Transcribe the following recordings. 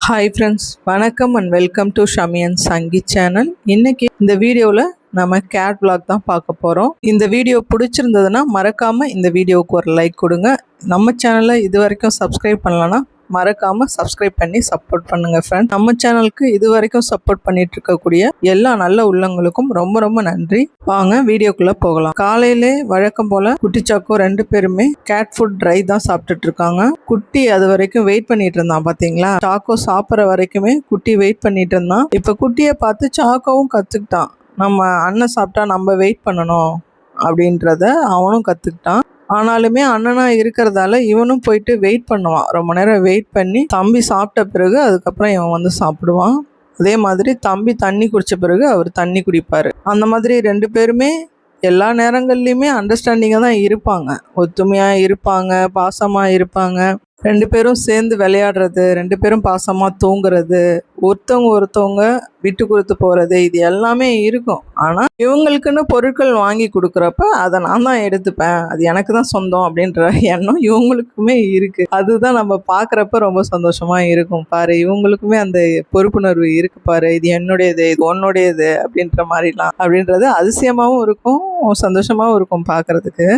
Hi friends, வணக்கம் and welcome to Shami and Sangi channel. இன்னைக்கு இந்த வீடியோவில் நம்ம கேட் vlog தான் பார்க்க போகிறோம். இந்த வீடியோ பிடிச்சிருந்ததுன்னா மறக்காமல் இந்த வீடியோவுக்கு ஒரு லைக் கொடுங்க. நம்ம சேனலை இது வரைக்கும் சப்ஸ்கிரைப் பண்ணலன்னா மறக்காமல் சப்ஸ்கிரைப் பண்ணி சப்போர்ட் பண்ணுங்கள் ஃப்ரெண்ட். நம்ம சேனலுக்கு இது வரைக்கும் சப்போர்ட் பண்ணிட்டு இருக்கக்கூடிய எல்லா நல்ல உள்ளங்களுக்கும் ரொம்ப ரொம்ப நன்றி. வாங்க வீடியோக்குள்ளே போகலாம். காலையிலே வழக்கம் போல் குட்டி சாக்கோ 2 பேருமே கேட் ஃபுட் ட்ரை தான் சாப்பிட்டுட்டு இருக்காங்க. குட்டி அது வரைக்கும் வெயிட் பண்ணிட்டு இருந்தான். பார்த்தீங்களா, சாக்கோ சாப்பிட்ற வரைக்குமே குட்டி வெயிட் பண்ணிட்டு இருந்தான். இப்போ குட்டியை பார்த்து சாக்கோவும் கற்றுக்கிட்டான். நம்ம அண்ணன் சாப்பிட்டா நம்ம வெயிட் பண்ணணும் அப்படின்றத அவனும் கற்றுக்கிட்டான். ஆனாலுமே அண்ணனாக இருக்கிறதால இவனும் போயிட்டு வெயிட் பண்ணுவான். ரொம்ப நேரம் வெயிட் பண்ணி தம்பி சாப்பிட்ட பிறகு அதுக்கப்புறம் இவன் வந்து சாப்பிடுவான். அதே மாதிரி தம்பி தண்ணி குடித்த பிறகு அவர் தண்ணி குடிப்பார். அந்த மாதிரி 2 பேருமே எல்லா நேரங்கள்லையுமே அண்டர்ஸ்டாண்டிங்காக தான் இருப்பாங்க. ஒத்துமையாக இருப்பாங்க, பாசமாக இருப்பாங்க. 2 பேரும் சேர்ந்து விளையாடுறது, 2 பேரும் பாசமாக தூங்குறது, ஒருத்தவங்க விட்டு கொடுத்து போகிறது, இது எல்லாமே இருக்கும். ஆனால் இவங்களுக்குன்னு பொருட்கள் வாங்கி கொடுக்குறப்ப அதை நான் தான் எடுத்துப்பேன், அது எனக்கு தான் சொந்தம் அப்படின்ற எண்ணம் இவங்களுக்குமே இருக்குது. அதுதான் நம்ம பார்க்குறப்ப ரொம்ப சந்தோஷமாக இருக்கும். பாரு, இவங்களுக்குமே அந்த பொறுப்புணர்வு இருக்குது. பாரு, இது என்னுடையது, இது உன்னுடையது அப்படின்ற மாதிரிலாம் அப்படின்றது அதிசயமாகவும் இருக்கும், சந்தோஷமாகவும் இருக்கும் பார்க்குறதுக்கு.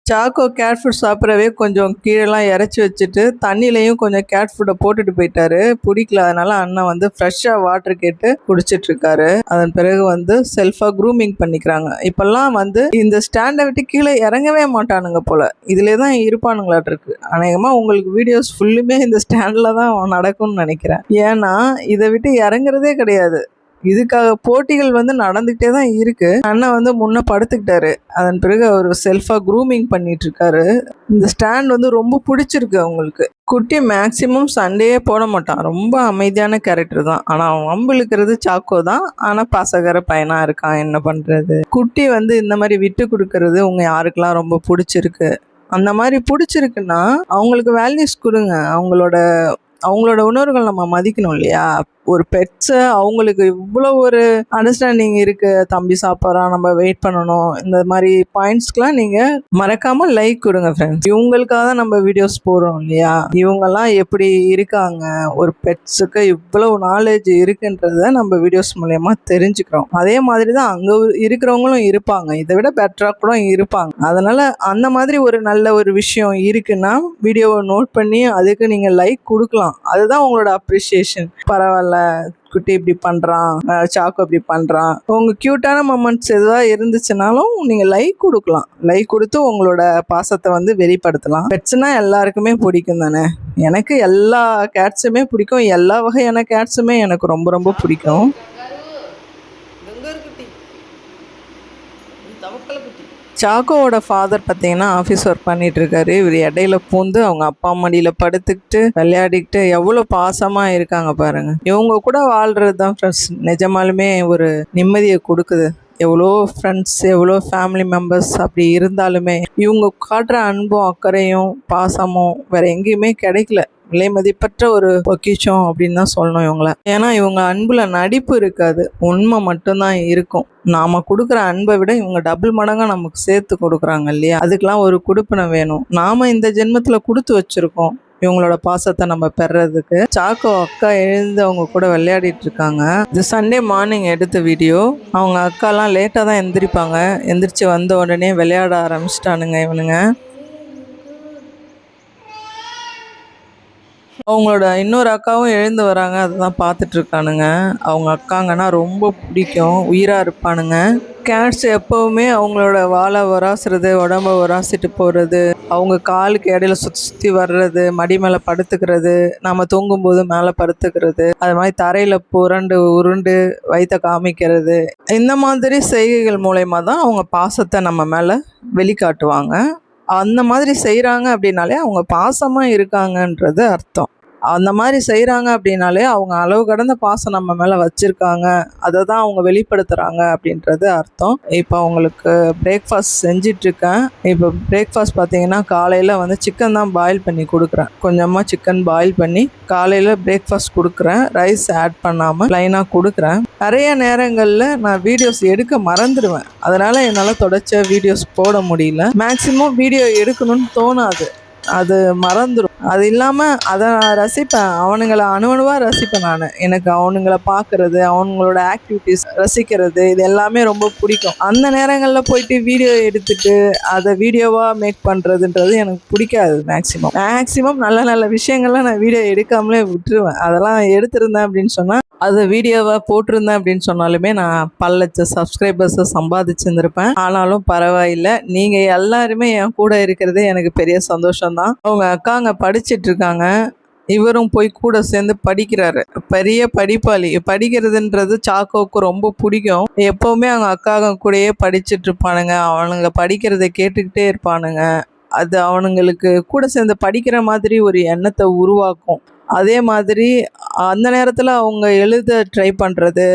சாக்கோ கேட் ஃபுட் சாப்பிட்றவே கொஞ்சம் கீழெல்லாம் இறச்சி வச்சுட்டு தண்ணிலையும் கொஞ்சம் கேட் ஃபுட்டை போட்டுட்டு போயிட்டாரு. பிடிக்கல, அதனால அண்ணன் வந்து ஃப்ரெஷ்ஷாக வாட்டர் கேட்டு குடிச்சிட்ருக்காரு. அதன் பிறகு வந்து செல்ஃபாக க்ரூமிங் பண்ணிக்கிறாங்க. இப்போல்லாம் வந்து இந்த ஸ்டாண்டை விட்டு கீழே இறங்கவே மாட்டானுங்க போல், இதிலே தான் இருப்பானுங்களாட்டிருக்கு. அநேகமாக உங்களுக்கு வீடியோஸ் ஃபுல்லுமே இந்த ஸ்டாண்டில் தான் நடக்கும்னு நினைக்கிறேன். ஏன்னா இதை விட்டு இறங்குறதே கிடையாது. இதுக்காக போட்டிகள் வந்து நடந்துக்கிட்டே தான் இருக்குது. அண்ணன் வந்து முன்னே படுத்துக்கிட்டாரு. அதன் பிறகு அவர் செல்ஃபாக க்ரூமிங் பண்ணிகிட்ருக்காரு. இந்த ஸ்டாண்ட் வந்து ரொம்ப பிடிச்சிருக்கு அவங்களுக்கு. குட்டி மேக்ஸிமம் சண்டையே போட மாட்டான், ரொம்ப அமைதியான கேரக்டர் தான். ஆனால் அவன் வம்பு இழுக்கிறது சாக்கோ தான். ஆனால் பாசகர பையனாக இருக்கான், என்ன பண்ணுறது. குட்டி வந்து இந்த மாதிரி விட்டு கொடுக்கறது உங்கள் யாருக்கெல்லாம் ரொம்ப பிடிச்சிருக்கு, அந்த மாதிரி பிடிச்சிருக்குன்னா அவங்களுக்கு வேல்யூஸ் கொடுங்க. அவங்களோட உணர்வுகள் நம்ம மதிக்கணும் இல்லையா. ஒரு பெட்ஸை அவங்களுக்கு இவ்வளோ ஒரு அண்டர்ஸ்டாண்டிங் இருக்குது, தம்பி சாப்பிட்றான், நம்ம வெயிட் பண்ணணும், இந்த மாதிரி பாயிண்ட்ஸ்க்கெலாம் நீங்கள் மறக்காமல் லைக் கொடுங்க ஃப்ரெண்ட்ஸ். இவங்களுக்காக தான் நம்ம வீடியோஸ் போடுறோம் இல்லையா. இவங்கெல்லாம் எப்படி இருக்காங்க, ஒரு பெட்ஸுக்கு இவ்வளோ நாலேஜ் இருக்குன்றத நம்ம வீடியோஸ் மூலயமா தெரிஞ்சுக்கிறோம். அதே மாதிரி தான் அங்கே இருக்கிறவங்களும் இருப்பாங்க, இதை விட பெட்டராக கூட இருப்பாங்க. அதனால் அந்த மாதிரி ஒரு நல்ல ஒரு விஷயம் இருக்குன்னா வீடியோவை நோட் பண்ணி அதுக்கு நீங்கள் லைக் கொடுக்கலாம். அதுதான் உங்களோட அப்ரிஷியேஷன். பரவாயில்ல, குட்டி இப்படி பண்ணுறான், சாக்கோ இப்படி பண்ணுறான். உங்கள் க்யூட்டான மொமெண்ட்ஸ் எதுவாக இருந்துச்சுனாலும் நீங்கள் லைக் கொடுக்கலாம். லைக் கொடுத்து உங்களோட பாசத்தை வந்து வெளிப்படுத்தலாம். பெட்ஸ்னால் எல்லாருக்குமே பிடிக்கும் தானே. எனக்கு எல்லா கேட்ஸுமே பிடிக்கும், எல்லா வகையான கேட்ஸுமே எனக்கு ரொம்ப ரொம்ப பிடிக்கும். சாக்கோவோட ஃபாதர் பார்த்தீங்கன்னா ஆஃபீஸ் ஒர்க் பண்ணிகிட்ருக்காரு. இவர் இடையில பூந்து அவங்க அப்பா மடியில் படுத்துக்கிட்டு விளையாடிக்கிட்டு எவ்வளோ பாசமாக இருக்காங்க பாருங்கள். இவங்க கூட வாழ்கிறது தான் ஃப்ரெண்ட்ஸ் நிஜமாலுமே ஒரு நிம்மதியை கொடுக்குது. எவ்வளோ ஃப்ரெண்ட்ஸ், எவ்வளோ ஃபேமிலி மெம்பர்ஸ் அப்படி இருந்தாலுமே இவங்க காட்டுற அன்பும் அக்கறையும் பாசமும் வேறு எங்கேயுமே கிடைக்கல. விலை மதிப்பற்ற ஒரு பொக்கிஷம் அப்படின்னு தான் சொல்லணும் இவங்கள. ஏன்னா இவங்க அன்புல நடிப்பு இருக்காது, உண்மை மட்டும்தான் இருக்கும். நாம கொடுக்குற அன்பை விட இவங்க டபுள் மடங்கா நமக்கு சேர்த்து கொடுக்குறாங்க இல்லையா. அதுக்கெல்லாம் ஒரு கொடுப்பினை வேணும். நாம இந்த ஜென்மத்தில் கொடுத்து வச்சிருக்கோம் இவங்களோட பாசத்தை நம்ம பெறதுக்கு. சாக்கோ அக்கா எழுந்து அவங்க கூட விளையாடிட்டு இருக்காங்க. இது சண்டே மார்னிங் எடுத்த வீடியோ. அவங்க அக்காலாம் லேட்டாக தான் எந்திரிப்பாங்க. எந்திரிச்சு வந்த உடனே விளையாட ஆரம்பிச்சிட்டானுங்க இவனுங்க. அவங்களோட இன்னொரு அக்காவும் எழுந்து வராங்க, அதுதான் பார்த்துட்ருக்கானுங்க. அவங்க அக்காங்கன்னா ரொம்ப பிடிக்கும், உயிராக இருப்பானுங்க. கேட்ஸ் எப்போவுமே அவங்களோட வாழை உராசுறது, உடம்ப உராசிட்டு போகிறது, அவங்க காலுக்கு இடையில சுற்றி வர்றது, மடி மேலே படுத்துக்கிறது, நம்ம தூங்கும்போது மேலே படுத்துக்கிறது, அது மாதிரி தரையில் புரண்டு உருண்டு வயிற்ற காமிக்கிறது, இந்த மாதிரி செய்கைகள் மூலயமா தான் அவங்க பாசத்தை நம்ம மேலே வெளிக்காட்டுவாங்க. அந்த மாதிரி செய்கிறாங்க அப்படின்னாலே அவங்க பாசமாக இருக்காங்கன்றது அர்த்தம். அந்த மாதிரி செய்கிறாங்க அப்படின்னாலே அவங்க அளவு கடந்த பாசம் நம்ம மேலே வச்சுருக்காங்க, அதை தான் அவங்க வெளிப்படுத்துகிறாங்க அப்படின்றது அர்த்தம். இப்போ அவங்களுக்கு பிரேக்ஃபாஸ்ட் செஞ்சிட்ருக்கேன். இப்போ பிரேக்ஃபாஸ்ட் பார்த்திங்கன்னா காலையில் வந்து சிக்கன் தான் பாயில் பண்ணி கொடுக்குறேன். கொஞ்சமாக சிக்கன் பாயில் பண்ணி காலையில் பிரேக்ஃபாஸ்ட் கொடுக்குறேன். ரைஸ் ஆட் பண்ணாமல் ப்ளைனாக கொடுக்குறேன். நிறைய நேரங்களில் நான் வீடியோஸ் எடுக்க மறந்துடுவேன். அதனால் என்னால் தொடர்ச்சியாக வீடியோஸ் போட முடியல. மேக்ஸிமம் வீடியோ எடுக்கணும்னு தோணாது. அது மறந்துடும். அது இல்லாமல் அதை நான் ரசிப்பேன், அவனுங்களை அணுவணுவாக ரசிப்பேன் நான். எனக்கு அவனுங்களை பார்க்குறது, அவங்களோட ஆக்டிவிட்டீஸ் ரசிக்கிறது, இது எல்லாமே ரொம்ப பிடிக்கும். அந்த நேரங்களில் போயிட்டு வீடியோ எடுத்துட்டு அதை வீடியோவாக மேக் பண்ணுறதுன்றது எனக்கு பிடிக்காது. மேக்ஸிமம் நல்ல நல்ல விஷயங்கள்லாம் நான் வீடியோ எடுக்காமலே விட்டுருவேன். அதெல்லாம் எடுத்திருந்தேன் அப்படின்னு சொன்னால், அதை வீடியோவாக போட்டிருந்தேன் அப்படின்னு சொன்னாலுமே நான் பல லட்சம் சப்ஸ்கிரைபர்ஸை சம்பாதிச்சுருந்துருப்பேன். ஆனாலும் பரவாயில்லை, நீங்கள் எல்லாருமே என் கூட இருக்கிறதே எனக்கு பெரிய சந்தோஷம்தான். அவங்க அக்காங்க படிச்சிட்ருக்காங்க, இவரும் போய் கூட சேர்ந்து படிக்கிறாரு. பெரிய படிப்பாளி. படிக்கிறதுன்றது சாக்கோவுக்கு ரொம்ப பிடிக்கும். எப்போவுமே அவங்க அக்காங்க கூடயே படிச்சுட்டு இருப்பானுங்க, அவனுங்க படிக்கிறத கேட்டுக்கிட்டே இருப்பானுங்க. அது அவனுங்களுக்கு கூட சேர்ந்து படிக்கிற மாதிரி ஒரு எண்ணத்தை உருவாக்கும். அதே மாதிரி அந்த நேரத்தில் அவங்க எழுத ட்ரை பண்ணுறது,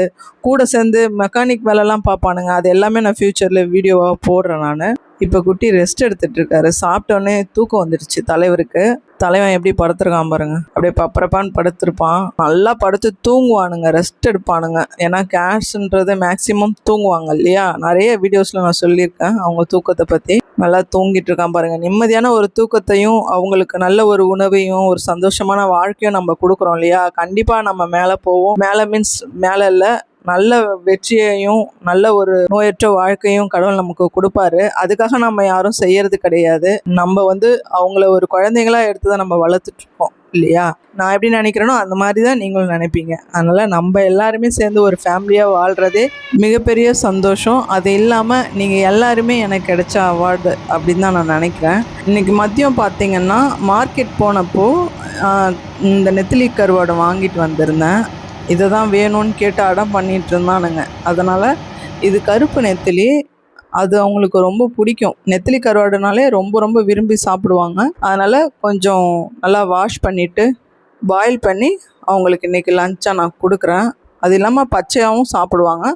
கூட சேர்ந்து மெக்கானிக் வேலைலாம் பார்ப்பானுங்க. அது எல்லாமே நான் ஃப்யூச்சரில் வீடியோவாக போடுறேன் நான். இப்போ குட்டி ரெஸ்ட் எடுத்துகிட்ருக்காரு. சாப்பிட்டோன்னே தூக்கம் வந்துடுச்சு தலைவருக்கு. தலைவன் எப்படி படுத்துருக்கான் பாருங்க, அப்படியே பப்பரப்பான்னு படுத்துருப்பான். நல்லா படுத்து தூங்குவானுங்க, ரெஸ்ட் எடுப்பானுங்க. ஏன்னா கேஷ்ன்றது மேக்ஸிமம் தூங்குவாங்க இல்லையா. நிறைய வீடியோஸில் நான் சொல்லியிருக்கேன் அவங்க தூக்கத்தை பற்றி. நல்லா தூங்கிட்டு இருக்கான் பாருங்கள். நிம்மதியான ஒரு தூக்கத்தையும் அவங்களுக்கு நல்ல ஒரு உணவையும் ஒரு சந்தோஷமான வாழ்க்கையும் நம்ம கொடுக்குறோம் இல்லையா. கண்டிப்பாக நம்ம மேலே போவோம். மேலே மீன்ஸ் மேலே இல்லை, நல்ல வெற்றியையும் நல்ல ஒரு நோயற்ற வாழ்க்கையும் கடவுள் நமக்கு கொடுப்பாரு. அதுக்காக நம்ம யாரும் செய்யறது கிடையாது. நம்ம அவங்கள ஒரு குழந்தைங்களா எடுத்து தான் நம்ம வளர்த்துட்ருக்கோம் இல்லையா. நான் எப்படி நினைக்கிறேனோ அந்த மாதிரி தான் நீங்களும் நினைப்பீங்க. அதனால் நம்ம எல்லாருமே சேர்ந்து ஒரு ஃபேமிலியாக வாழ்கிறதே மிகப்பெரிய சந்தோஷம். அது இல்லாமல் நீங்கள் எல்லாருமே எனக்கு கிடைச்ச அவார்டு அப்படின்னு தான் நான் நினைக்கிறேன். இன்றைக்கி மதியம் பார்த்திங்கன்னா மார்க்கெட் போனப்போ இந்த நெத்திலி கருவாடை வாங்கிட்டு வந்திருந்தேன். இதை தான் வேணும்னு கேட்டு அடம் பண்ணிகிட்டு இருந்தானுங்க. அதனால் இது கருப்பு நெத்திலி, அது அவங்களுக்கு ரொம்ப பிடிக்கும். நெத்திலி கருவாடுனாலே ரொம்ப ரொம்ப விரும்பி சாப்பிடுவாங்க. அதனால் கொஞ்சம் நல்லா வாஷ் பண்ணிவிட்டு பாயில் பண்ணி அவங்களுக்கு இன்றைக்கி லஞ்சாக நான் கொடுக்குறேன். அது இல்லாமல் பச்சையாகவும் சாப்பிடுவாங்க.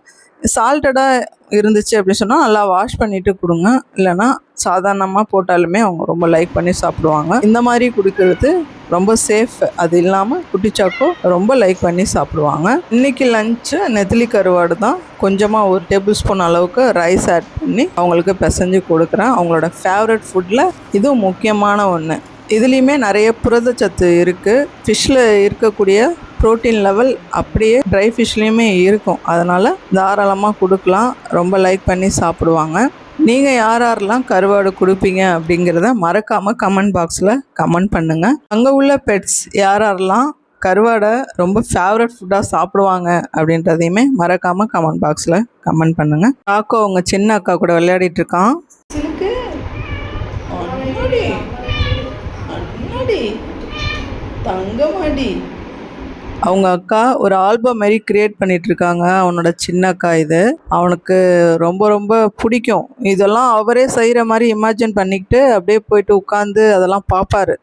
சால்ட்டடாக இருந்துச்சு அப்படின்னு சொன்னால் நல்லா வாஷ் பண்ணிவிட்டு கொடுங்க, இல்லைனா சாதாரணமாக போட்டாலுமே அவங்க ரொம்ப லைக் பண்ணி சாப்பிடுவாங்க. இந்த மாதிரி கொடுக்கறது ரொம்ப சேஃப். அது இல்லாமல் குட்டிச்சாக்கோ ரொம்ப லைக் பண்ணி சாப்பிடுவாங்க. இன்றைக்கி லஞ்சு நெத்திலி கருவாடு தான். கொஞ்சமாக ஒரு டேபிள் ஸ்பூன் அளவுக்கு ரைஸ் ஆட் பண்ணி அவங்களுக்கு பிசைஞ்சு கொடுக்குறேன். அவங்களோட ஃபேவரட் ஃபுட்டில் இதுவும் முக்கியமான ஒன்று. இதுலேயுமே நிறைய புரதச்சத்து இருக்குது. ஃபிஷ்ஷில் இருக்கக்கூடிய ப்ரோட்டீன் லெவல் அப்படியே ட்ரை ஃபிஷ்லேயுமே இருக்கும். அதனால் தாராளமாக கொடுக்கலாம். ரொம்ப லைக் பண்ணி சாப்பிடுவாங்க. நீங்கள் யாரெல்லாம் கருவாடு கொடுப்பீங்க அப்படிங்கிறத மறக்காமல் கமெண்ட் பாக்ஸில் கமெண்ட் பண்ணுங்கள். அங்கே உள்ள பெட்ஸ் யாரெல்லாம் கருவாடை ரொம்ப ஃபேவரட் ஃபுட்டாக சாப்பிடுவாங்க அப்படின்றதையுமே மறக்காமல் கமெண்ட் பாக்ஸில் கமெண்ட் பண்ணுங்கள். காக்கோ அவங்க சின்ன அக்கா கூட விளையாடிட்டு இருக்கான். தங்கமாடி. அவங்க அக்கா ஒரு ஆல்பம் மாதிரி க்ரியேட் பண்ணிகிட்ருக்காங்க. அவனோட சின்ன அக்கா இது. அவனுக்கு ரொம்ப ரொம்ப பிடிக்கும். இதெல்லாம் அவரே செய்கிற மாதிரி இமேஜின் பண்ணிக்கிட்டு அப்படியே போயிட்டு உட்காந்து அதெல்லாம் பார்ப்பார்.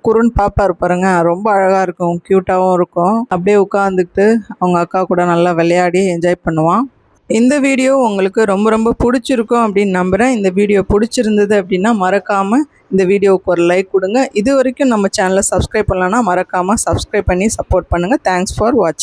குறுன்னு பார்ப்பார் பாருங்க. ரொம்ப அழகாக இருக்கும், க்யூட்டாகவும் இருக்கும். அப்படியே உட்காந்துக்கிட்டு அவங்க அக்கா கூட நல்லா விளையாடி என்ஜாய் பண்ணுவான். இந்த வீடியோ உங்களுக்கு ரொம்ப ரொம்ப பிடிச்சிருக்கும் அப்படின்னு நம்புகிறேன். இந்த வீடியோ பிடிச்சிருந்தது அப்படின்னா மறக்காமல் இந்த வீடியோவுக்கு ஒரு லைக் கொடுங்க. இது வரைக்கும் நம்ம சேனலை சப்ஸ்கிரைப் பண்ணலன்னா மறக்காமல் சப்ஸ்கிரைப் பண்ணி சப்போர்ட் பண்ணுங்கள். தேங்க்ஸ் ஃபார் வாட்சிங்.